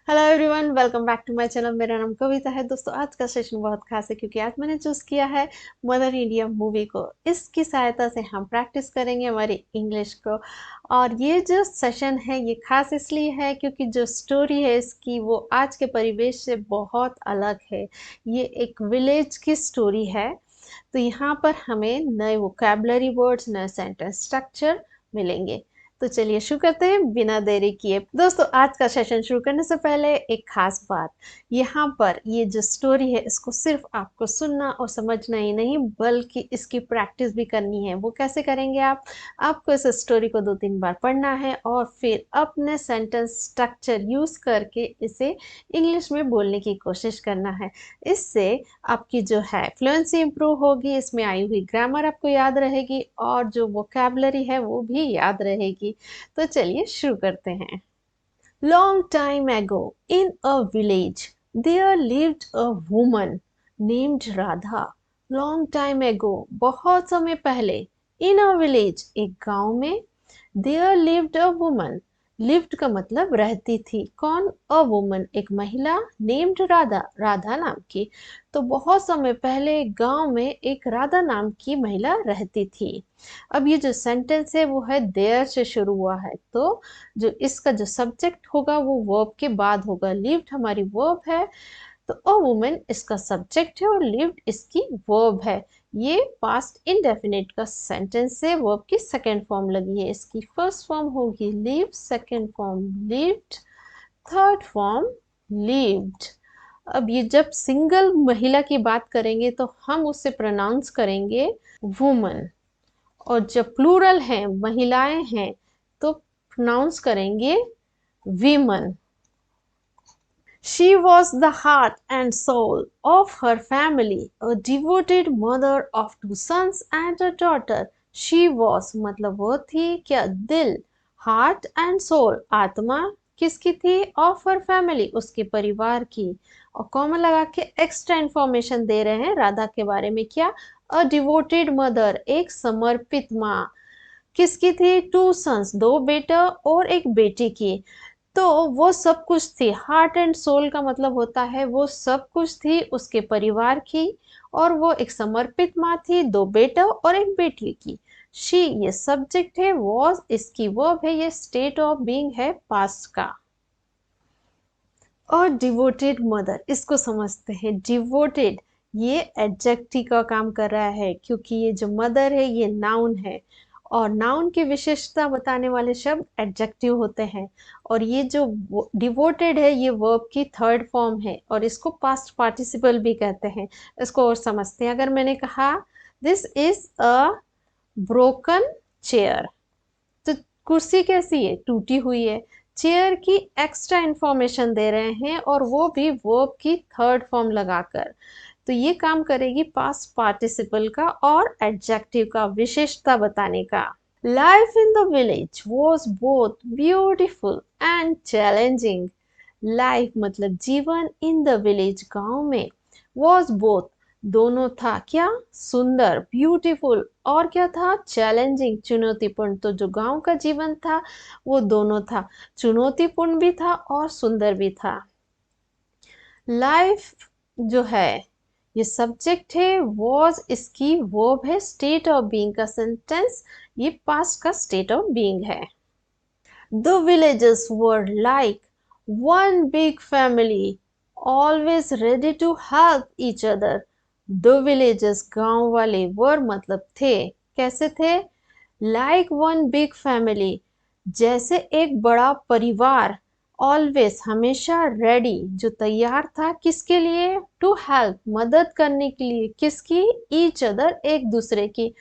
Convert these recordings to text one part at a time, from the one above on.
Hello everyone, welcome back to my channel. मेरा नाम कविता है। दोस्तों, आज का सेशन बहुत खास है क्योंकि आज मैंने चूज किया है मदर इंडिया मूवी को। इसकी सहायता से हम प्रैक्टिस करेंगे हमारी इंग्लिश को। और ये जो सेशन है ये खास इसलिए है क्योंकि जो स्टोरी है इसकी वो आज के परिवेश से बहुत अलग है। ये एक विलेज की स्टोरी है। तो यहाँ पर हमें नए वोकैबुलरी वर्ड्स, नए सेंटेंस स्ट्रक्चर मिलेंगे। तो चलिए शुरू करते हैं बिना देरी किए। दोस्तों, आज का सेशन शुरू करने से पहले एक खास बात। यहाँ पर ये जो स्टोरी है इसको सिर्फ आपको सुनना और समझना ही नहीं बल्कि इसकी प्रैक्टिस भी करनी है। वो कैसे करेंगे आपको इस स्टोरी को 2-3 बार पढ़ना है और फिर अपने सेंटेंस स्ट्रक्चर यूज करके इसे इंग्लिश में बोलने की कोशिश करना है। इससे आपकी जो है फ्लुएंसी इंप्रूव होगी, इसमें आई हुई ग्रामर आपको याद रहेगी और जो वोकैबुलरी है वो भी याद रहेगी। तो चलिए शुरू करते हैं। Long time ago in a village there lived a woman named Radha. Long time ago, बहुत समय पहले, इन अ विलेज, एक गांव में, there lived a woman, lived का मतलब रहती थी। कौन? अ वुमन, एक महिला, नेम्ड राधा, राधा नाम की। तो बहुत समय पहले गांव में एक राधा नाम की महिला रहती थी। अब ये जो सेंटेंस है वो है देयर से शुरू हुआ है, तो जो इसका जो सब्जेक्ट होगा वो वर्ब के बाद होगा। लिव्ड हमारी वर्ब है, तो अ वुमन इसका सब्जेक्ट है और लिव्ड इसकी वर्ब है। ये पास्ट इंडेफिनिट का सेंटेंस है, वर्ब की सेकंड फॉर्म लगी है। इसकी फर्स्ट फॉर्म होगी live, second form lived, third form lived. अब ये जब सिंगल महिला की बात करेंगे तो हम उससे प्रोनाउंस करेंगे वुमन, और जब प्लूरल है, महिलाएं हैं, तो प्रोनाउंस करेंगे women. She was the heart and soul of her family, a devoted mother of 2 sons and a daughter. She was मतलब वो थी क्या? दिल, heart and soul, आत्मा किसकी थी? Of her family, उसके परिवार की। और कॉमा लगा के एक्स्ट्रा इंफॉर्मेशन दे रहे हैं राधा के बारे में। क्या? A devoted mother, एक समर्पित माँ। किसकी थी? 2 sons, 2 बेटा और एक बेटी की। तो वो सब कुछ थी। हार्ट एंड सोल का मतलब होता है वो सब कुछ थी उसके परिवार की, और वो एक समर्पित माँ थी, 2 बेटा और एक बेटी की। शी ये सब्जेक्ट है, वॉज इसकी वर्ब है, ये स्टेट ऑफ बीइंग है पास्ट का। और डिवोटेड मदर, इसको समझते हैं। डिवोटेड ये एडजेक्टिव का काम कर रहा है क्योंकि ये जो मदर है ये नाउन है, और नाउन की विशेषता बताने वाले शब्द एडजेक्टिव होते हैं। और ये जो डिवोटेड है ये वर्ब की थर्ड फॉर्म है और इसको पास्ट पार्टिसिपल भी कहते हैं। इसको और समझते हैं। अगर मैंने कहा this is a broken chair, तो कुर्सी कैसी है? टूटी हुई है। चेयर की एक्स्ट्रा इंफॉर्मेशन दे रहे हैं और वो भी वर्ब की थर्ड फॉर्म लगाकर। तो ये काम करेगी पास्ट पार्टिसिपल का और एडजेक्टिव का विशेषता बताने का। Life in the village was both beautiful and challenging. Life मतलब जीवन, इन द विलेज गांव में, वॉज बोथ दोनों था। क्या? सुंदर, ब्यूटीफुल, और क्या था? चैलेंजिंग, चुनौतीपूर्ण। तो जो गांव का जीवन था वो दोनों था, चुनौतीपूर्ण भी था और सुंदर भी था। लाइफ जो है ये सब्जेक्ट है, वॉज इसकी वर्ब है, स्टेट ऑफ बीइंग का सेंटेंस, ये पास्ट का स्टेट ऑफ बीइंग है। The villagers were like one big family, always ready to help each other. The villagers गांव वाले, were मतलब थे। कैसे थे? Like one big family, जैसे एक बड़ा परिवार। Always हमेशा, ready जो तैयार था, किसके लिए? To help मदद करने के लिए। किसकी? Each other एक दूसरे की।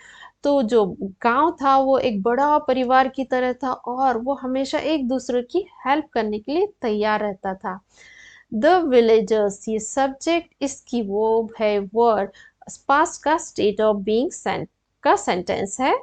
तो जो गांव था वो एक बड़ा परिवार की तरह था और वो हमेशा एक दूसरे की हेल्प करने के लिए तैयार रहता था। द विलेजर्स ये सब्जेक्ट, इसकी वो है वर्ड, पास्ट का स्टेट ऑफ बीइंग का सेंटेंस है।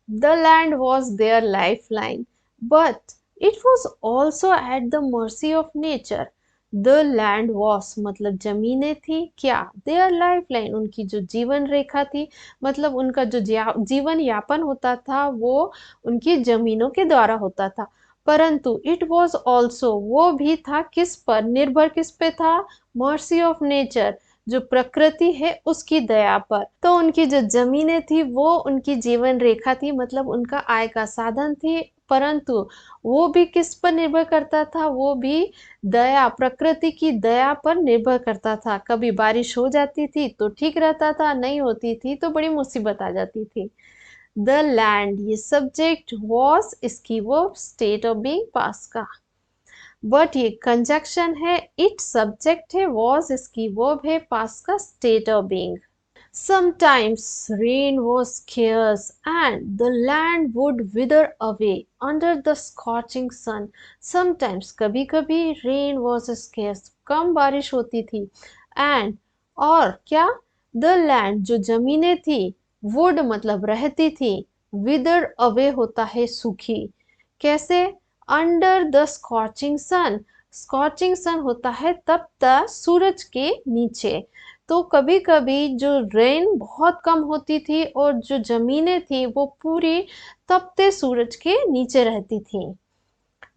The land was their lifeline but it was also at the mercy of nature. The land was मतलब जमीनें थी। क्या? देयर लाइफ लाइन उनकी जो जीवन रेखा थी, मतलब उनका जो जीवन यापन होता था वो उनकी जमीनों के द्वारा होता था। परंतु इट वॉज ऑल्सो, वो भी था किस पर, निर्भर किस पे था, मर्सी ऑफ नेचर, जो प्रकृति है उसकी दया पर। तो उनकी जो जमीनें थी वो उनकी जीवन रेखा थी, मतलब उनका आय का साधन थी, परंतु वो भी किस पर निर्भर करता था, वो भी दया, प्रकृति की दया पर निर्भर करता था। कभी बारिश हो जाती थी तो ठीक रहता था, नहीं होती थी तो बड़ी मुसीबत आ जाती थी। द लैंड, ये सब्जेक्ट, वॉज इसकी verb, state of being past का। बट ये कंजक्शन है, इट सब्जेक्ट है, वॉज इसकी वर्ब है, पास्ट का state of being. Sometimes rain was scarce and the land would wither away under the scorching sun. Sometimes कभी कभी rain was scarce, कम बारिश होती थी, and और क्या, the land जो जमीनें थी, would मतलब रहती थी, wither away होता है सूखी, कैसे, under the scorching sun, scorching sun होता है तपता सूरज के नीचे। तो कभी कभी जो रेन बहुत कम होती थी और जो जमीनें थी वो पूरी तपते सूरज के नीचे रहती थी।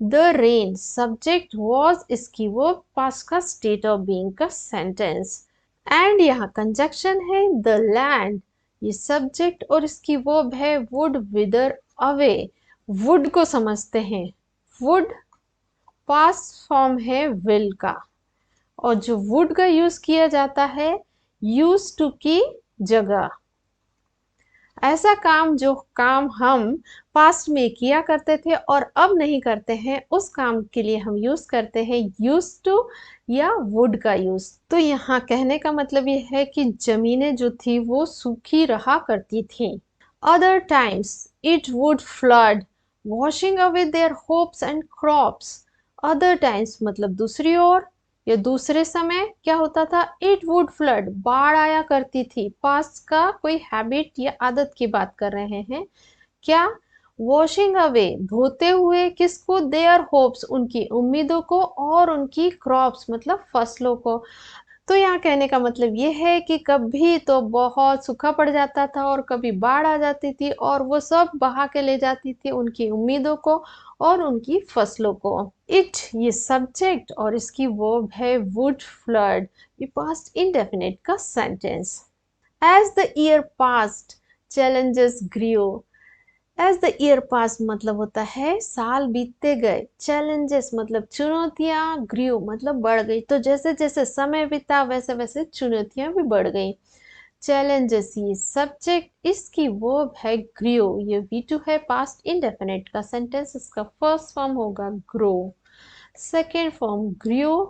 द रेन सब्जेक्ट, वॉज इसकी वर्ब, पास्ट का स्टेट ऑफ बीइंग का सेंटेंस। एंड यहाँ कंजक्शन है, द लैंड, ये सब्जेक्ट और इसकी वर्ब है, वुड विदर अवे, वुड को समझते हैं, वुड पास्ट फॉर्म है विल का, और जो वुड का यूज किया जाता है यूज टू की जगह। ऐसा काम, जो काम हम पास्ट में किया करते थे और अब नहीं करते हैं, उस काम के लिए हम यूज करते हैं यूज टू या वुड का यूज। तो यहाँ कहने का मतलब ये है कि जमीनें जो थी वो सूखी रहा करती थी। Other times it would flood, washing away their hopes and crops. Other times मतलब दूसरी ओर या दूसरे समय क्या होता था, इट वुड फ्लड, बाढ़ आया करती थी, पास्ट का कोई हैबिट या आदत की बात कर रहे हैं। क्या, वॉशिंग अवे, धोते हुए किसको, देयर होप्स, उनकी उम्मीदों को, और उनकी क्रॉप्स मतलब फसलों को। तो यहाँ कहने का मतलब ये है कि कभी तो बहुत सूखा पड़ जाता था और कभी बाढ़ आ जाती थी और वो सब बहा के ले जाती थी उनकी उम्मीदों को और उनकी फसलों को। इट, ये सब्जेक्ट और इसकी वर्ब है वुड फ्लड, ये पास्ट इंडेफिनिट का sentence. As the year past challenges grieve, as the year pass मतलब होता है साल बीतते गए, चैलेंजेस मतलब चुनौतियां, ग्रीव मतलब बढ़ गई, तो जैसे जैसे समय बीता वैसे वैसे चुनौतियां भी बढ़ गई। चैलेंजेस ये सब्जेक्ट, इसकी वर्ब है ग्रीव, ये V2 है, पास्ट इंडेफिनिट का सेंटेंस, इसका फर्स्ट फॉर्म होगा grow, second form grew,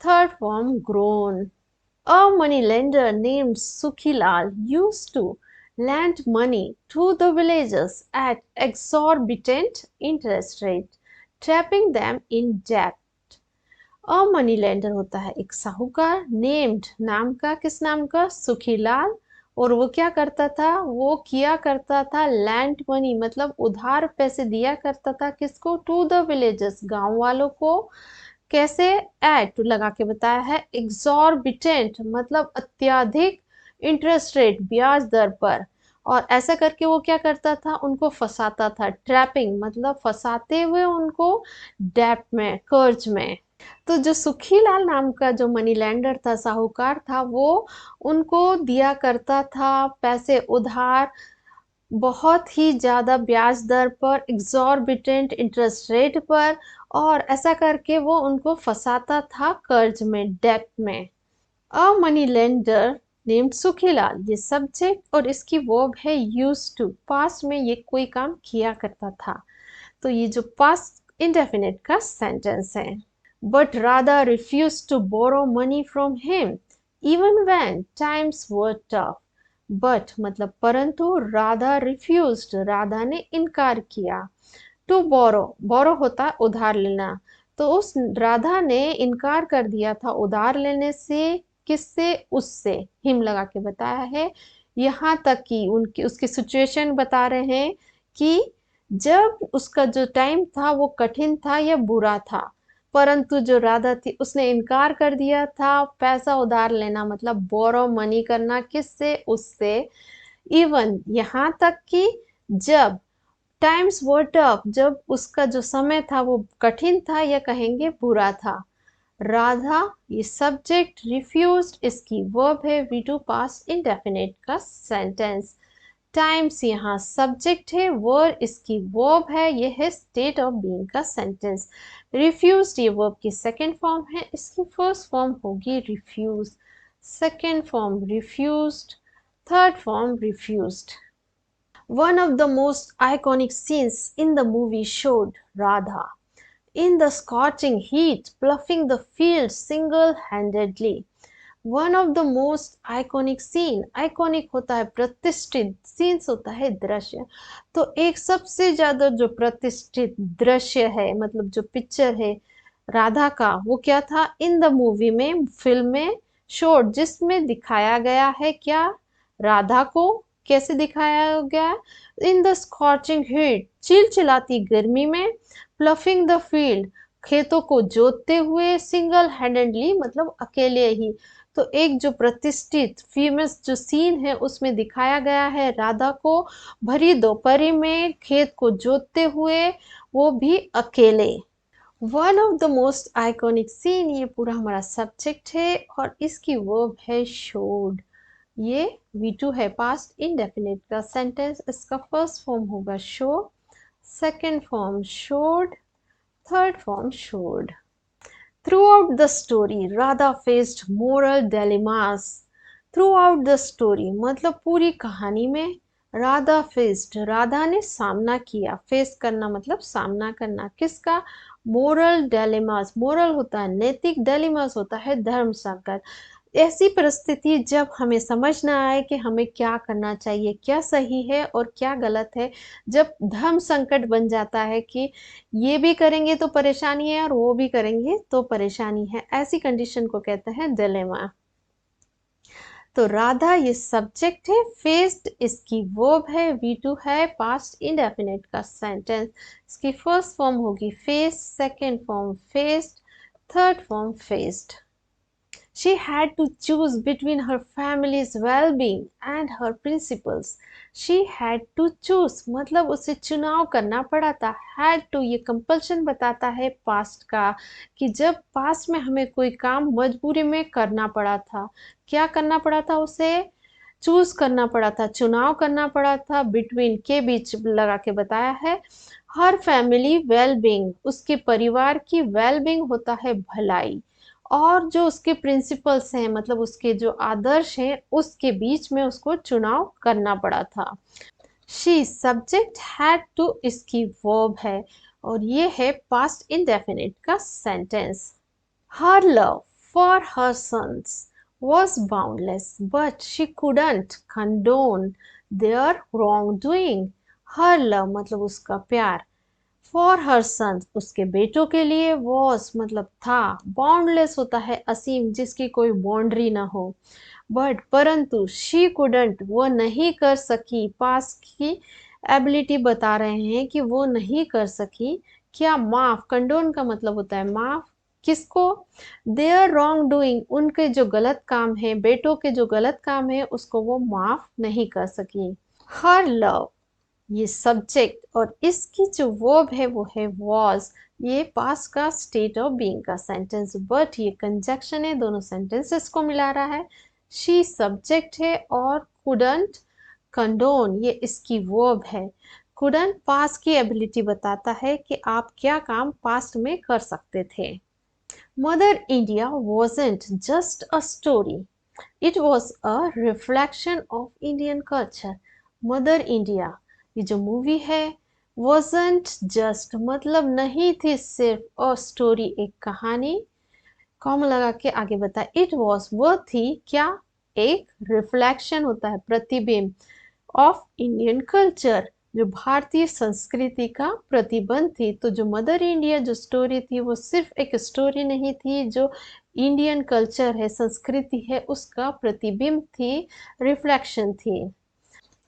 third form grown. A moneylender named Sukhilal used to lend money to the villagers at exorbitant interest rate, trapping them in debt. A moneylender होता है एक साहूकार, named नाम का, किस नाम का, सुखीलाल, और वो क्या करता था, वो किया करता था लैंड मनी मतलब उधार पैसे दिया करता था, किसको, टू द विलेजर्स, गांव वालों को, कैसे, एट लगा के बताया है, एग्जॉर्बिटेंट मतलब अत्यधिक, इंटरेस्ट रेट ब्याज दर पर, और ऐसा करके वो क्या करता था, उनको फंसाता था, ट्रैपिंग मतलब फंसाते हुए उनको डेप्ट में, कर्ज में। तो जो सुखीलाल नाम का जो मनी लैंडर था, साहूकार था, वो उनको दिया करता था पैसे उधार, बहुत ही ज़्यादा ब्याज दर पर, एग्जॉर्बिटेंट इंटरेस्ट रेट पर, और ऐसा करके वो उनको फंसाता था कर्ज में, डेट में। A money lender named Sukhilal, ये सब्जेक्ट और इसकी वर्ब है यूज टू, पास्ट में ये कोई काम किया करता था, तो ये जो पास्ट इंडेफिनिट का सेंटेंस है। But Radha refuse to borrow money from him even when times were tough. But मतलब परंतु, राधा रिफ्यूज्ड, राधा ने इनकार किया, टू बोरो, बोरो होता है उधार लेना, तो उस राधा ने इनकार कर दिया था उधार लेने से, किससे, उससे, हिम लगा के बताया है, यहाँ तक कि उनकी उसकी सिचुएशन बता रहे हैं कि जब उसका जो टाइम था वो कठिन था या बुरा था, परंतु जो राधा थी उसने इनकार कर दिया था पैसा उधार लेना मतलब बोरो मनी करना, किससे, उससे, इवन यहाँ तक कि जब टाइम्स वर टफ, जब उसका जो समय था वो कठिन था या कहेंगे बुरा था। राधा ये सब्जेक्ट, रिफ्यूज्ड इसकी वर्ब है, वी टू पास्ट इंडेफिनिट का सेंटेंस। टाइम्स यहाँ सब्जेक्ट है, वर इसकी वर्ब है, ये है स्टेट ऑफ बीइंग का सेंटेंस। रिफ्यूज्ड ये वर्ब की सेकंड फॉर्म है, इसकी फर्स्ट फॉर्म होगी refuse, second form refused, third form refused. One of the most iconic scenes in the movie showed Radha in the scorching heat ploughing the field single-handedly. One of the most iconic scene, iconic होता है प्रतिष्ठित, scenes होता है दृश्य। तो एक सबसे ज्यादा जो प्रतिष्ठित दृश्य है, मतलब जो पिक्चर है राधा का, वो क्या था इन द मूवी में, फिल्म में शोड, जिसमें दिखाया गया है क्या, राधा को कैसे दिखाया गया, इन द स्कॉचिंग हीट चिलचिलाती गर्मी में, प्लफिंग द फील्ड खेतों को जोतते हुए, सिंगल हैंडेडली मतलब अकेले ही। तो एक जो प्रतिष्ठित फेमस जो सीन है उसमें दिखाया गया है राधा को भरी दोपहरी में खेत को जोतते हुए, वो भी अकेले। One of the most iconic scene, ये पूरा हमारा सब्जेक्ट है और इसकी वर्ब है शोड। ये V2 है, पास्ट इंडेफिनिट का सेंटेंस। इसका फर्स्ट फॉर्म होगा show, second form showed, third form showed. Throughout the story, Radha faced moral dilemmas. Throughout the story मतलब पूरी कहानी में राधा फेस्ड, राधा ने सामना किया, फेस करना मतलब सामना करना, किसका, मोरल डेलिमास, मोरल होता है नैतिक, डेलिमास होता है धर्म संकट। ऐसी परिस्थिति जब हमें समझ ना आए कि हमें क्या करना चाहिए, क्या सही है और क्या गलत है, जब धर्म संकट बन जाता है कि ये भी करेंगे तो परेशानी है और वो भी करेंगे तो परेशानी है, ऐसी कंडीशन को कहते हैं डिलेमा। तो राधा ये सब्जेक्ट है, फेस्ड इसकी वर्ब है, V2 है, पास्ट इंडेफिनिट का सेंटेंस। इसकी फर्स्ट फॉर्म होगी face, second form faced, third form faced. She had to choose between her family's well-being and her principles. She had to choose मतलब उसे चुनाव करना पड़ा था। had to ये कंपल्शन बताता है पास्ट का, कि जब पास्ट में हमें कोई काम मजबूरी में करना पड़ा था, क्या करना पड़ा था, उसे चूज करना पड़ा था, चुनाव करना पड़ा था, बिटवीन के बीच लगा के बताया है। हर फैमिली वेल बींग, उसके परिवार की वेल बींग होता है भलाई, और जो उसके प्रिंसिपल्स हैं मतलब उसके जो आदर्श हैं उसके बीच में उसको चुनाव करना पड़ा था। शी सब्जेक्ट, हैड टू इसकी वर्ब है और ये है पास्ट इंडेफिनिट का sentence. Her love for her sons was boundless, but she couldn't condone their wrongdoing. Her love मतलब उसका प्यार, फॉर हर सन उसके बेटों के लिए, वॉस मतलब था, बाउंडलेस होता है असीम, जिसकी कोई बाउंड्री ना हो, बट परंतु शी कुडंट वो नहीं कर सकी, पास की एबिलिटी बता रहे हैं कि वो नहीं कर सकी, क्या, माफ, कंडोन का मतलब होता है माफ, किसको, देयर रॉन्ग डूइंग उनके जो गलत काम है, बेटों के जो गलत काम है उसको वो माफ नहीं कर सकी। हर लव ये सब्जेक्ट और इसकी जो वर्ब है वो है वॉज, ये पास का स्टेट ऑफ बीइंग का सेंटेंस, बट ये कंजक्शन है, दोनों सेंटेंसेस को मिला रहा है। शी सब्जेक्ट है और कुडंट कंडोन ये इसकी वर्ब है। कुडंट पास की एबिलिटी बताता है कि आप क्या काम पास्ट में कर सकते थे। Mother India wasn't just a story, it was a reflection of Indian culture. Mother India ये जो मूवी है, wasn't just मतलब नहीं थी सिर्फ और स्टोरी एक कहानी, कॉमा लगा के आगे बताए, इट वॉज वो थी क्या, एक रिफ्लेक्शन होता है प्रतिबिंब, ऑफ इंडियन कल्चर जो भारतीय संस्कृति का प्रतिबिंब थी। तो जो मदर इंडिया जो स्टोरी थी वो सिर्फ एक स्टोरी नहीं थी, जो इंडियन कल्चर है, संस्कृति है, उसका प्रतिबिंब थी, रिफ्लेक्शन थी।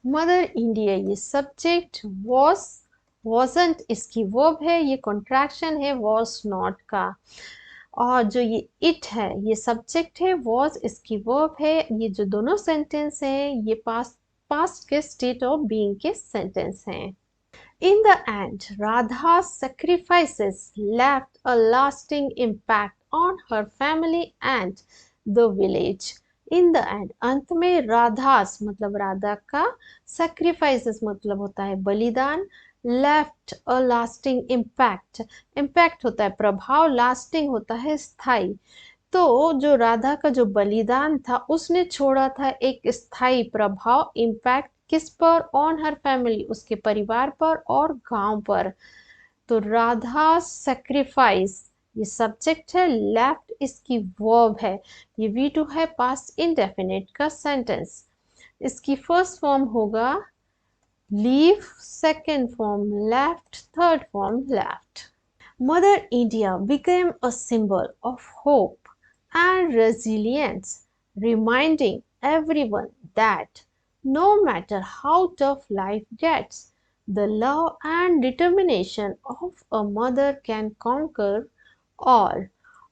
मदर इंडिया ये सब्जेक्ट, वॉज वॉजंट इसकी वर्ब है, ये कॉन्ट्रैक्शन है वॉज नॉट का, और जो ये इट है ये सब्जेक्ट है, वॉज इसकी वर्ब है। ये जो दोनों सेंटेंस हैं ये पास्ट पास्ट के स्टेट ऑफ बीइंग के सेंटेंस हैं। In the end, Radha's sacrifices left a lasting impact on her family and the village. In the end, अंत में राधास मतलब राधा का sacrifices मतलब होता है बलिदान, left a lasting impact, impact होता है प्रभाव, lasting होता है स्थायी। तो जो राधा का जो बलिदान था उसने छोड़ा था एक स्थायी प्रभाव, इम्पैक्ट किस पर? ऑन हर फैमिली, उसके परिवार पर और गांव पर। तो राधा सेक्रीफाइस ये सब्जेक्ट है, लेफ्ट इसकी वर्ब है, ये V2 है, पास्ट इंडेफिनिट का सेंटेंस। इसकी फर्स्ट फॉर्म होगा leave, second form left, third form left. Mother India became a symbol of hope and resilience, reminding everyone that no matter how tough life gets, the love and determination of a mother can conquer all.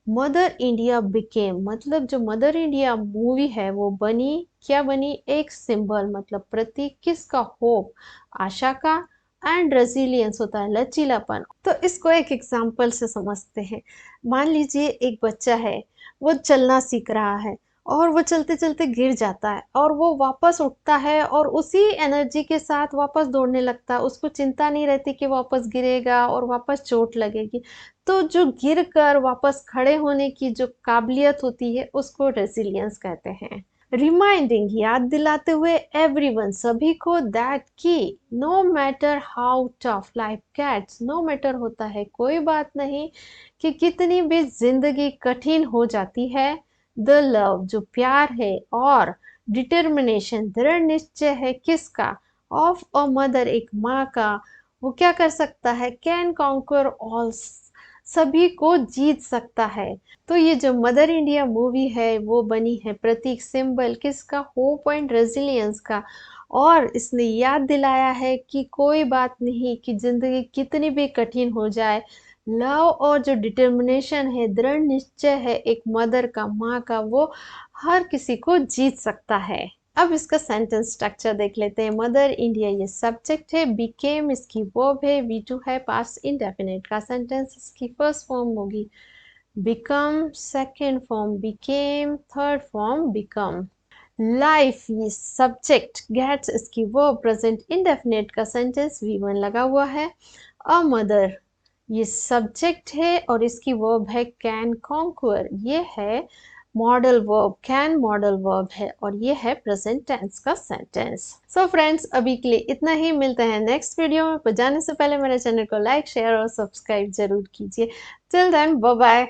Mother India became मतलब जो mother India movie है वो बनी, क्या बनी? एक symbol मतलब प्रतीक किसका? होप, आशा का, एंड रेजिलियंस होता है लचीलापन। तो इसको एक एग्जांपल से समझते हैं। मान लीजिए एक बच्चा है, वो चलना सीख रहा है और वो चलते चलते गिर जाता है और वो वापस उठता है और उसी एनर्जी के साथ वापस दौड़ने लगता है। उसको चिंता नहीं रहती कि वापस गिरेगा और वापस चोट लगेगी। तो जो गिर कर वापस खड़े होने की जो काबिलियत होती है उसको रेजिलियंस कहते हैं। रिमाइंडिंग याद दिलाते हुए एवरीवन सभी को दैट की no matter how tough life gets, no matter होता है कोई बात नहीं कि कितनी भी जिंदगी कठिन हो जाती है, द लव जो प्यार है और डिटर्मिनेशन दृढ़ निश्चय है किसका? ऑफ अ मदर एक माँ का, वो क्या कर सकता है? कैन कॉन्कर ऑल सभी को जीत सकता है। तो ये जो मदर इंडिया मूवी है वो बनी है प्रतीक, सिंबल किसका? होप एंड रेजिलियंस का। और इसने याद दिलाया है कि कोई बात नहीं कि जिंदगी कितनी भी कठिन हो जाए, लव और जो डिटर्मिनेशन है, दृढ़ निश्चय है एक मदर का, माँ का, वो हर किसी को जीत सकता है। अब इसका सेंटेंस स्ट्रक्चर देख लेते हैं। मदर इंडिया ये सब्जेक्ट है, बिकेम इसकी वर्ब है, V2 है, पास्ट इंडेफिनिट का सेंटेंस। इसकी फर्स्ट फॉर्म होगी become, second form became, third form become. Life ये सब्जेक्ट, गेट्स इसकी वर्ब, प्रेजेंट इंडेफिनिट का सेंटेंस, V1 लगा हुआ है। अ मदर ये सब्जेक्ट है और इसकी वर्ब है कैन कॉन्क्वर, ये है modal verb, can modal verb है और ये है प्रेजेंट टेंस का सेंटेंस। सो फ्रेंड्स अभी के लिए इतना ही, मिलते हैं नेक्स्ट वीडियो में। पर जाने से पहले मेरे चैनल को लाइक, शेयर और सब्सक्राइब जरूर कीजिए। Till then bye bye.